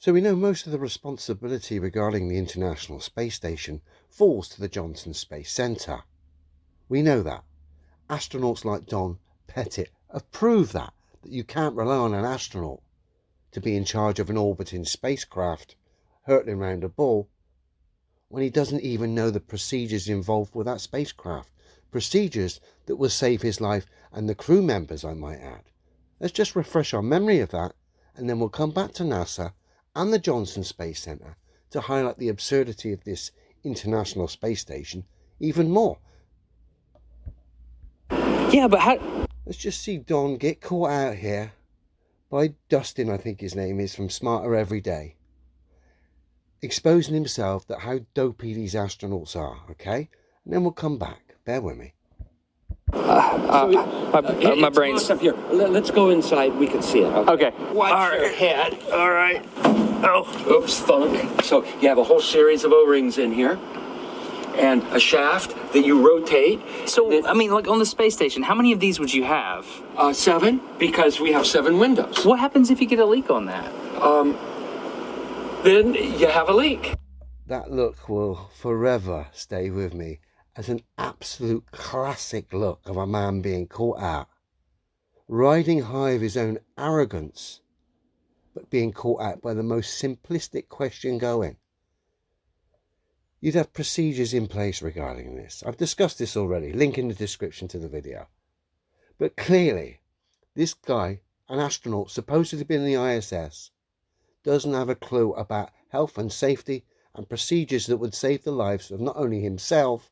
So we know most of the responsibility regarding the International Space Station falls to the Johnson Space Center. We know that. Astronauts like Don Pettit have proved that you can't rely on an astronaut to be in charge of an orbiting spacecraft hurtling around a ball when he doesn't even know the procedures involved with that spacecraft. Procedures that will save his life and the crew members, I might add. Let's just refresh our memory of that, and then we'll come back to NASA and the Johnson Space Center to highlight the absurdity of this International Space Station even more. Yeah, but how... Let's just see Don get caught out here by Dustin, I think his name is, from Smarter Every Day, exposing himself that how dopey these astronauts are, okay? And then we'll come back. Bear with me. My brain's up here. Let's go inside. We can see it. okay. Watch your head. All right. Oh, oops, thunk. So you have a whole series of O-rings in here, and a shaft that you rotate. So, I mean, like on the space station, how many of these would you have? 7, because we have 7 windows. What happens if you get a leak on that? Then you have a leak. That look will forever stay with me as an absolute classic look of a man being caught out, riding high of his own arrogance, but being caught out by the most simplistic question going. You'd have procedures in place regarding this. I've discussed this already, link in the description to the video. But clearly, this guy, an astronaut supposed to be in the ISS, doesn't have a clue about health and safety and procedures that would save the lives of not only himself,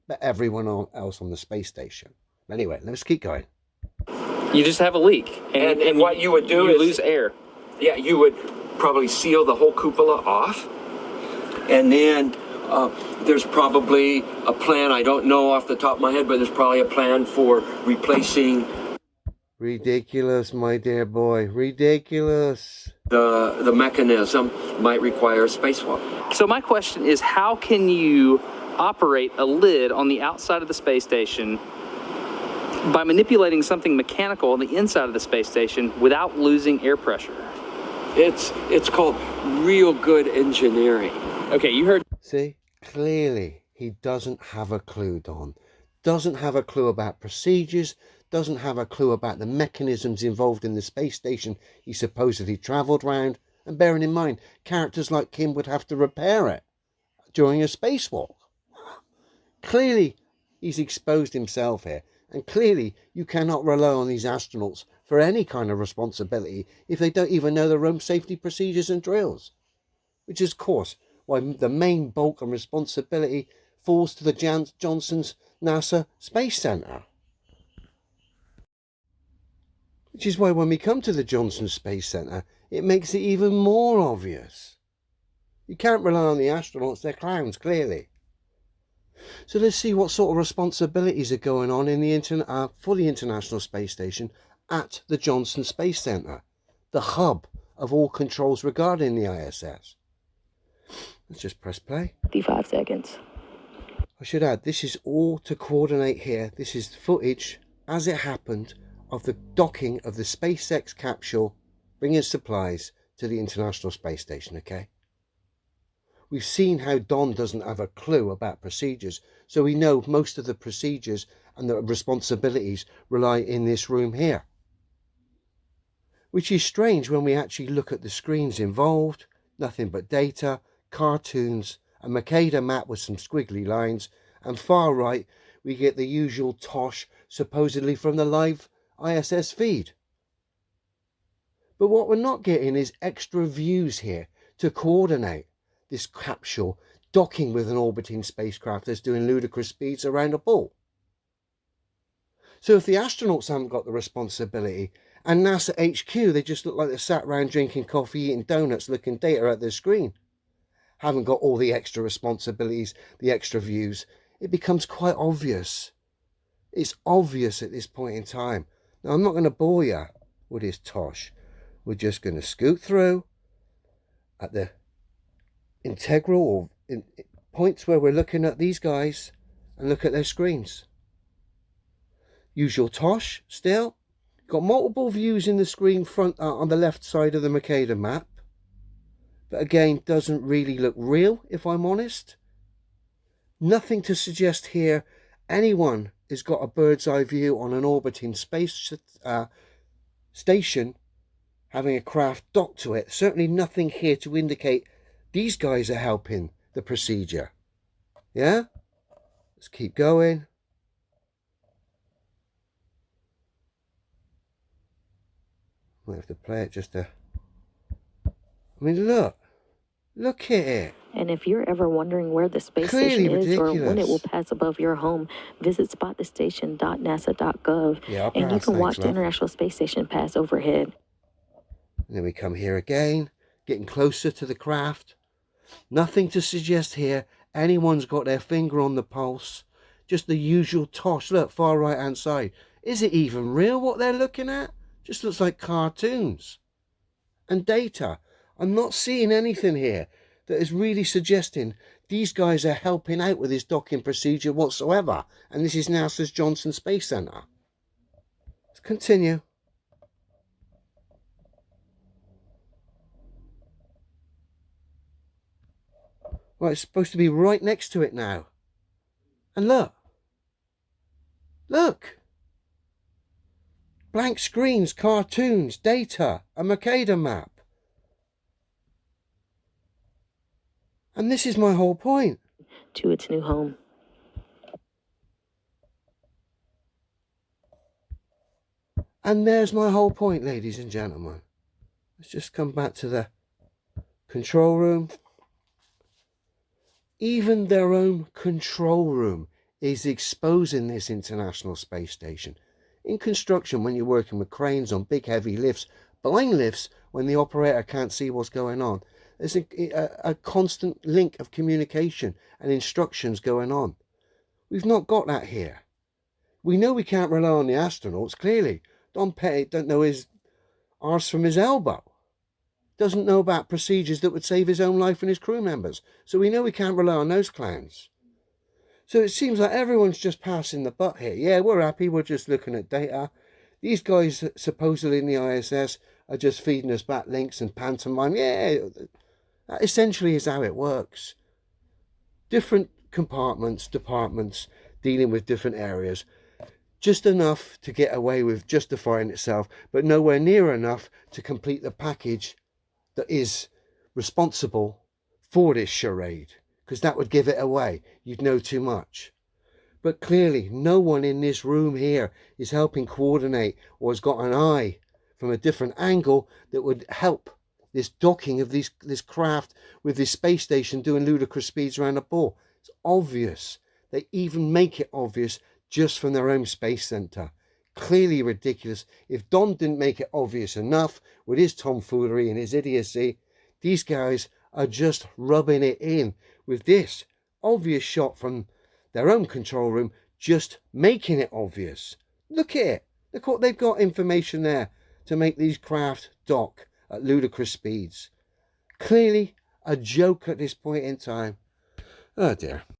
but everyone else on the space station. Anyway, let's keep going. You just have a leak. And what you would do you is... lose air. Yeah, you would probably seal the whole cupola off. And then there's probably a plan, I don't know off the top of my head, but there's probably a plan for replacing... Ridiculous, my dear boy, ridiculous. The mechanism might require a spacewalk. So my question is, how can you operate a lid on the outside of the space station by manipulating something mechanical on the inside of the space station without losing air pressure? It's called real good engineering. Okay, you heard. See, clearly he doesn't have a clue, Don. Doesn't have a clue about procedures, doesn't have a clue about the mechanisms involved in the space station he supposedly travelled round, and bearing in mind, characters like Kim would have to repair it during a spacewalk. Clearly, he's exposed himself here, and clearly you cannot rely on these astronauts for any kind of responsibility if they don't even know their own safety procedures and drills. Which is, of course, why the main bulk and responsibility falls to the Johnson's NASA Space Center. Which is why when we come to the Johnson Space Center, it makes it even more obvious. You can't rely on the astronauts, they're clowns, clearly. So let's see what sort of responsibilities are going on in the for the International Space Station at the Johnson Space Center, the hub of all controls regarding the ISS. Let's just press play. 55 seconds. I should add, this is all to coordinate here. This is footage as it happened of the docking of the SpaceX capsule bringing supplies to the International Space Station, okay? We've seen how Don doesn't have a clue about procedures, so we know most of the procedures and the responsibilities rely in this room here. Which is strange when we actually look at the screens involved, nothing but data, cartoons, a Mercator map with some squiggly lines, and far right we get the usual tosh supposedly from the live ISS feed. But what we're not getting is extra views here to coordinate this capsule docking with an orbiting spacecraft that's doing ludicrous speeds around a ball. So if the astronauts haven't got the responsibility, and NASA HQ, they just look like they're sat around drinking coffee, eating donuts, looking data at their screen, haven't got all the extra responsibilities, the extra views, it becomes quite obvious. It's obvious at this point in time. Now, I'm not going to bore you with this tosh. We're just going to scoot through at the integral or points where we're looking at these guys and look at their screens. Usual tosh still. Got multiple views in the screen front on the left side of the Mercator map. but again, doesn't really look real, if I'm honest. Nothing to suggest here anyone has got a bird's eye view on an orbiting space station having a craft docked to it. Certainly nothing here to indicate these guys are helping the procedure. Yeah? Let's keep going. Might have to play it just to... I mean, look at it. And if you're ever wondering where the space Clearly station is or when it will ridiculous. pass above your home, visit spotthestation.nasa.gov Yeah, I'll and you pass, can watch thanks, the love. International Space Station pass overhead. And then we come here again, getting closer to the craft. Nothing to suggest here anyone's got their finger on the pulse. Just the usual tosh. Look, far right hand side. Is it even real what they're looking at? Just looks like cartoons and data. I'm not seeing anything here that is really suggesting these guys are helping out with this docking procedure whatsoever. And this is NASA's Johnson Space Center. Let's continue. Well, it's supposed to be right next to it now. And look. Blank screens, cartoons, data, a Mercator map. And this is my whole point. To its new home. And there's my whole point, ladies and gentlemen. Let's just come back to the control room. Even their own control room is exposing this International Space Station. In construction, when you're working with cranes on big heavy lifts, blind lifts, when the operator can't see what's going on, there's a constant link of communication and instructions going on. We've not got that here. We know we can't rely on the astronauts, clearly. Don Pettit don't know his arse from his elbow. Doesn't know about procedures that would save his own life and his crew members. So we know we can't rely on those clowns. So it seems like everyone's just passing the buck here. Yeah, we're happy. We're just looking at data. These guys supposedly in the ISS are just feeding us back links and pantomime. Yeah, that essentially is how it works. Different compartments, departments, dealing with different areas. Just enough to get away with justifying itself, but nowhere near enough to complete the package that is responsible for this charade, because that would give it away. You'd know too much. But clearly no one in this room here is helping coordinate or has got an eye from a different angle that would help this docking of this craft with this space station doing ludicrous speeds around the ball. It's obvious. They even make it obvious just from their own space center. Clearly ridiculous. If Don didn't make it obvious enough with his tomfoolery and his idiocy, these guys are just rubbing it in with this obvious shot from their own control room, just making it obvious. Look at it. Look what they've got information there to make these craft dock at ludicrous speeds. Clearly a joke at this point in time. Oh dear.